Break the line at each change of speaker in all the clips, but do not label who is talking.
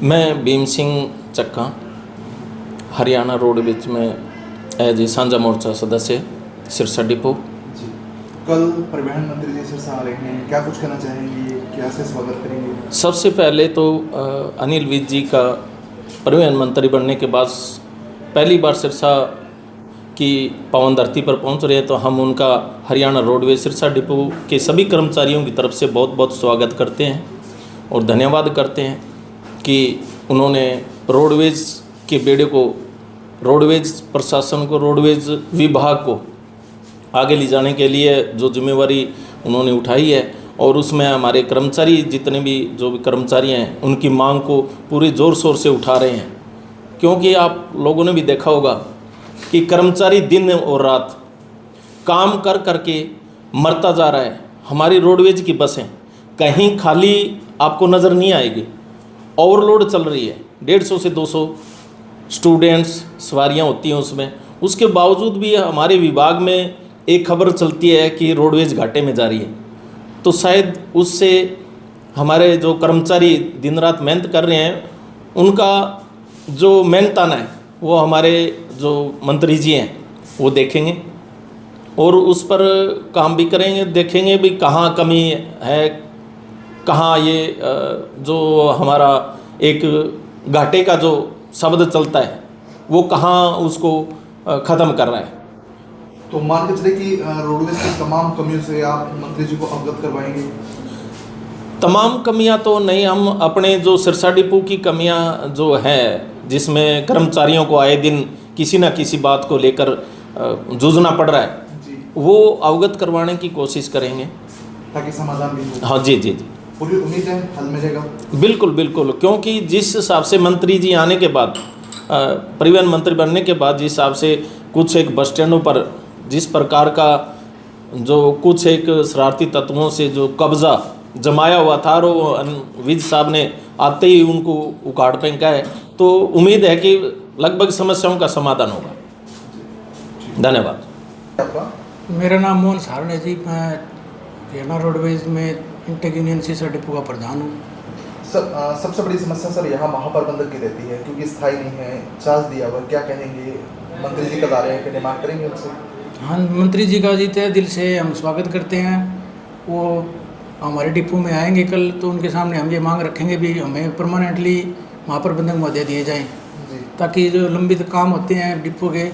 मैं भीम सिंह चक्का हरियाणा रोडवेज में एज ए साझा मोर्चा सदस्य सिरसा डिपो।
जी, कल परिवहन मंत्री जी सिरसा आ रहे हैं, क्या कुछ कहना चाहेंगे, क्या से स्वागत करेंगे?
सबसे पहले तो अनिल विज जी का परिवहन मंत्री बनने के बाद पहली बार सिरसा की पावन धरती पर पहुंच रहे हैं, तो हम उनका हरियाणा रोडवेज सिरसा डिपो के सभी कर्मचारियों की तरफ से बहुत बहुत स्वागत करते हैं और धन्यवाद करते हैं कि उन्होंने रोडवेज के बेड़े को, रोडवेज प्रशासन को, रोडवेज विभाग को आगे ले जाने के लिए जो जिम्मेवारी उन्होंने उठाई है, और उसमें हमारे कर्मचारी जितने भी जो भी कर्मचारी हैं उनकी मांग को पूरे ज़ोर शोर से उठा रहे हैं। क्योंकि आप लोगों ने भी देखा होगा कि कर्मचारी दिन और रात काम कर करके मरता जा रहा है। हमारी रोडवेज की बसें कहीं खाली आपको नज़र नहीं आएगी, ओवरलोड चल रही है। 150 से 200 स्टूडेंट्स सवारियां होती हैं उसमें। उसके बावजूद भी हमारे विभाग में एक खबर चलती है कि रोडवेज घाटे में जा रही है। तो शायद उससे हमारे जो कर्मचारी दिन रात मेहनत कर रहे हैं उनका जो मेहनताना है वो हमारे जो मंत्री जी हैं वो देखेंगे और उस पर काम भी करेंगे। देखेंगे भी कहाँ कमी है, कहाँ ये जो हमारा एक घाटे का जो शब्द चलता है वो कहाँ उसको ख़त्म कर रहा है।
तो मान के चले कि रोडवेज की तमाम कमियों से आप मंत्री जी को अवगत करवाएंगे?
तमाम कमियां तो नहीं, हम अपने जो सिरसा डिपो की कमियां जो है जिसमें कर्मचारियों को आए दिन किसी न किसी बात को लेकर जूझना पड़ रहा है
जी,
वो अवगत करवाने की कोशिश करेंगे
ताकि समाधान भी हो।
हाँ जी जी जी,
पूरी उम्मीद है हल मिलेगा।
बिल्कुल बिल्कुल, क्योंकि जिस हिसाब से मंत्री जी आने के बाद, परिवहन मंत्री बनने के बाद जिस हिसाब से कुछ एक बस स्टैंडों पर जिस प्रकार का जो कुछ एक शरारती तत्वों से जो कब्ज़ा जमाया हुआ था और वो विज साहब ने आते ही उनको उखाड़ फेंका है, तो उम्मीद है कि लगभग समस्याओं का समाधान होगा। धन्यवाद।
आपका?
मेरा नाम मोहन सारण है जी। मैं हरियाणा रोडवेज में इंटेक यूनियन सिरसा डिपो का प्रधान हूँ।
सबसे बड़ी समस्या सर यहाँ महाप्रबंधक की रहती है, क्योंकि स्थायी नहीं है, चार्ज दिया हुआ। क्या कहेंगे? मंत्री जी कल आ रहे हैं, क्या डिमांड करेंगे उनसे?
हाँ, मंत्री जी का जी तहे दिल से हम स्वागत करते हैं। वो हमारे डिपो में आएंगे कल, तो उनके सामने हम ये मांग रखेंगे भी हमें परमानेंटली महाप्रबंधक महोदय दिए जाएँ, ताकि जो लंबित काम होते हैं डिपो के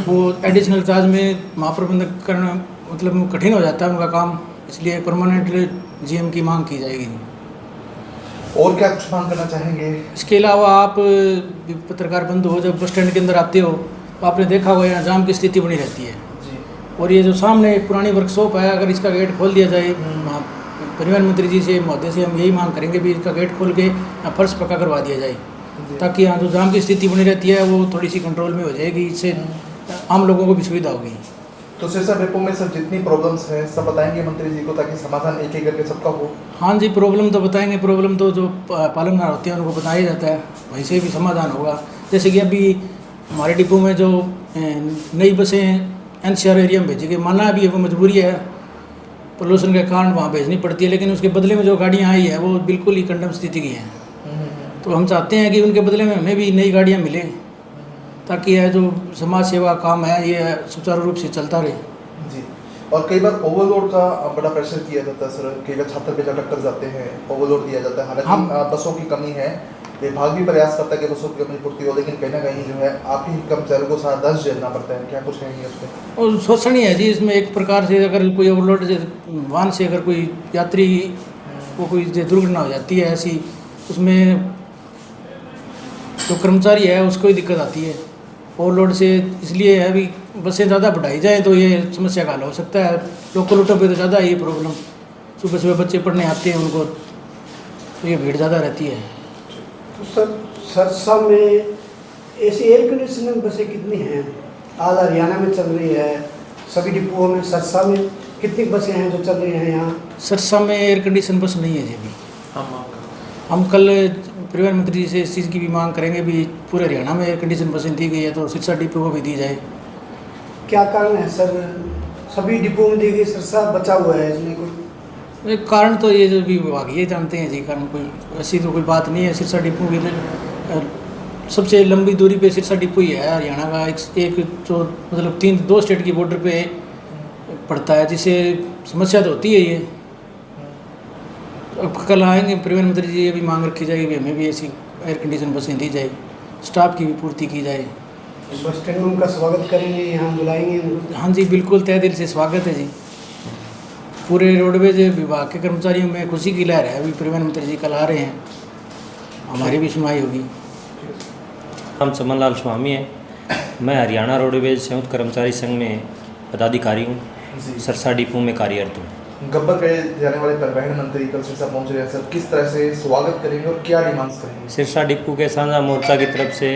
वो एडिशनल चार्ज में महाप्रबंधक करना मतलब कठिन हो जाता है उनका काम, इसलिए परमानेंटली जीएम की मांग की जाएगी।
और क्या कुछ मांग करना चाहेंगे?
इसके अलावा आप पत्रकार बंधु हो, जब बस स्टैंड के अंदर आते हो तो आपने देखा होगा यहाँ जाम की स्थिति बनी रहती है
जी।
और ये जो सामने एक पुरानी वर्कशॉप है, अगर इसका गेट खोल दिया जाए, परिवहन मंत्री जी से महोदय से हम यही मांग करेंगे भी इसका गेट खोल के यहाँ फर्श पक्का करवा दिया जाए, ताकि यहाँ जो जाम की स्थिति बनी रहती है वो थोड़ी सी कंट्रोल में हो जाएगी। इससे आम लोगों को भी सुविधा होगी।
तो सिरसा डिपो में सर जितनी प्रॉब्लम्स हैं सब बताएंगे मंत्री जी को, ताकि समाधान एक एक करके सबका हो?
हाँ जी, प्रॉब्लम तो बताएंगे। प्रॉब्लम तो जो पालनहार होते हैं उनको बताया जाता है, वैसे भी समाधान होगा। जैसे कि अभी हमारे डिपो में जो नई बसें एनसीआर एरिया में भेजी गई, माना भी है वो मजबूरी है, पोल्यूशन के कारण वहाँ भेजनी पड़ती है, लेकिन उसके बदले में जो गाड़ियाँ आई है वो बिल्कुल ही कंडम स्थिति की हैं। तो हम चाहते हैं कि उनके बदले में हमें भी नई गाड़ियाँ मिलें, ताकि यह जो समाज सेवा काम है ये सुचारू रूप से चलता रहे।
जी। और कई बार ओवरलोड का बड़ा प्रेशर किया जाता है सर, कई बार छात्र पे टक्कर जाते हैं, ओवरलोड दिया जाता है। हालांकि बसों की कमी है, विभाग भी प्रयास करता है कि बसों की कमी पूर्ति हो, लेकिन कहीं ना कहीं जो है आप ही कर्मचारियों को सारा दर्ज झेलना पड़ता है। क्या कुछ कहेंगे उस पर?
और शोषणीय है जी इसमें। एक प्रकार से अगर कोई ओवरलोड वाहन से अगर कोई यात्री को कोई दुर्घटना हो जाती है ऐसी, उसमें जो कर्मचारी है उसको ही दिक्कत आती है ओवरलोड से। इसलिए है भी बसें ज़्यादा बढ़ाई जाएँ तो ये समस्या का हल हो सकता है। लोकल रूटों पे तो ज़्यादा ये प्रॉब्लम, सुबह सुबह बच्चे पढ़ने आते हैं उनको, तो ये भीड़ ज़्यादा रहती है।
तो सर सिरसा में ऐसी एयर कंडीशनर बसें कितनी हैं? आज हरियाणा में चल रही है, सभी डिपोओं में। सिरसा में कितनी बसें हैं जो चल रही हैं यहाँ?
सिरसा में एयर कंडीशन बस नहीं है जी अभी। हम कल परिवहन मंत्री जी से इस चीज़ की भी मांग करेंगे भी पूरे हरियाणा में एयर कंडीशन बसें दी गई है तो सिरसा डिपो को भी दी जाए।
क्या कारण है सर? सभी डिपो में दी गई, सिरसा बचा हुआ है इसमें कोई?
एक कारण तो ये जो भी विभाग ये जानते हैं जी, कारण कोई ऐसी तो कोई बात नहीं है। सिरसा डिपो की सबसे लंबी दूरी पे सिरसा डिपो ही है हरियाणा का, एक जो मतलब 2 स्टेट की बॉर्डर पे पड़ता है, जिससे समस्या तो होती है ये। अब कल आएंगे परिवहन मंत्री जी, ये भी मांग रखी जाएगी भी हमें भी ऐसी एयर कंडीशन बसें दी जाए, स्टाफ की भी पूर्ति की जाए।
बस स्टैंड में उनका स्वागत करेंगे, यहाँ बुलाएंगे उनको।
हाँ जी बिल्कुल, तहे दिल से स्वागत है जी। पूरे रोडवेज विभाग के कर्मचारियों में खुशी की लहर है। अभी परिवहन मंत्री जी कल आ रहे हैं, हमारी भी सुनवाई होगी।
नाम चमन लाल स्वामी है। मैं हरियाणा रोडवेज संयुक्त कर्मचारी संघ में पदाधिकारी हूँ,
जी
सिरसा डिपो में कार्यरत हूँ।
गब्बर कहे जाने वाले परिवहन मंत्री कल सिरसा पहुंच रहे हैं सर, किस तरह से स्वागत करेंगे और क्या डिमांड्स करेंगे?
सिरसा डिपो के साझा मोर्चा की तरफ से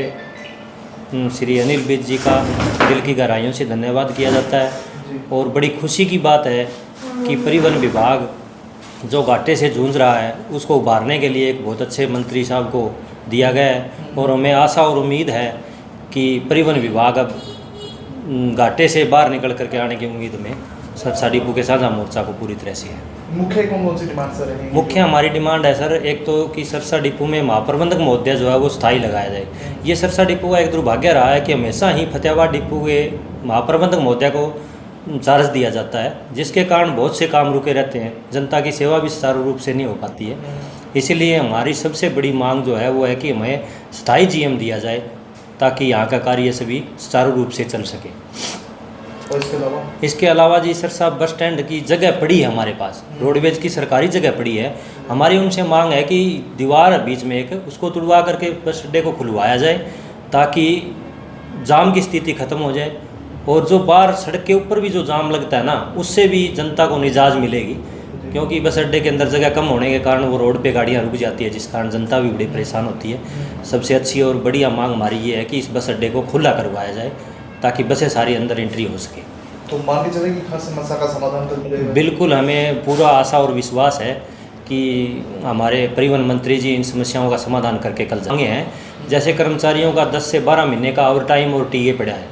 श्री अनिल विज जी का दिल की गहराइयों से धन्यवाद किया जाता है।
जी
और बड़ी खुशी की बात है कि परिवहन विभाग जो घाटे से जूझ रहा है उसको उभारने के लिए एक बहुत अच्छे मंत्री साहब को दिया गया है। और हमें आशा और उम्मीद है कि परिवहन विभाग अब घाटे से बाहर निकल करके आने की उम्मीद में सिरसा डिपो के साझा मोर्चा को पूरी तरह से है।
मुख्य कौन सी डिमांड सर रहेंगी?
मुख्य हमारी डिमांड है सर, एक तो कि सिरसा डिपो में महाप्रबंधक महोदय जो है वो स्थायी लगाया जाए। ये सिरसा डिपो का एक दुर्भाग्य रहा है कि हमेशा ही फतेहाबाद डिपो के महाप्रबंधक महोदय को चार्ज दिया जाता है, जिसके कारण बहुत से काम रुके रहते हैं, जनता की सेवा भी सुचारू रूप से नहीं हो पाती है। इसीलिए हमारी सबसे बड़ी मांग जो है वो है कि हमें स्थायी जीएम दिया जाए ताकि यहाँ का कार्य सभी सुचारू रूप से चल सके।
और
इसके अलावा जी सिरसा बस स्टैंड की जगह पड़ी है हमारे पास, रोडवेज की सरकारी जगह पड़ी है। हमारी उनसे मांग है कि दीवार बीच में एक उसको तुड़वा करके बस अड्डे को खुलवाया जाए ताकि जाम की स्थिति खत्म हो जाए। और जो बाहर सड़क के ऊपर भी जो जाम लगता है ना, उससे भी जनता को निजात मिलेगी, क्योंकि बस अड्डे के अंदर जगह कम होने के कारण वो रोड पे गाड़ियाँ रुक जाती है, जिस कारण जनता भी बड़ी परेशान होती है। सबसे अच्छी और बढ़िया मांग हमारी ये है कि इस बस अड्डे को खुला करवाया जाए ताकि बसें सारी अंदर एंट्री हो सके।
तो मान के चलें कि हर समस्या का समाधान कर मिलेगा?
बिल्कुल, हमें पूरा आशा और विश्वास है कि हमारे परिवहन मंत्री जी इन समस्याओं का समाधान करके कल जाएंगे हैं। जैसे कर्मचारियों का 10 से 12 महीने का ओवर टाइम और टीए पड़ा है,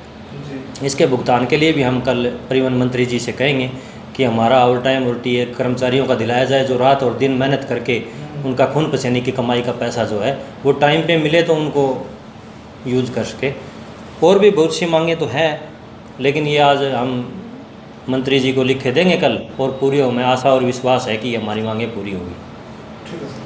इसके भुगतान के लिए भी हम कल परिवहन मंत्री जी से कहेंगे कि हमारा ओवर टाइम और टीए कर्मचारियों का दिलाया जाए, जो रात और दिन मेहनत करके उनका खून पसीने की कमाई का पैसा जो है वो टाइम पे मिले तो उनको यूज कर सके। और भी बहुत सी मांगें तो हैं, लेकिन ये आज हम मंत्री जी को लिख के देंगे कल, और पूरी हमें आशा और विश्वास है कि हमारी मांगें पूरी होगी।
ठीक है।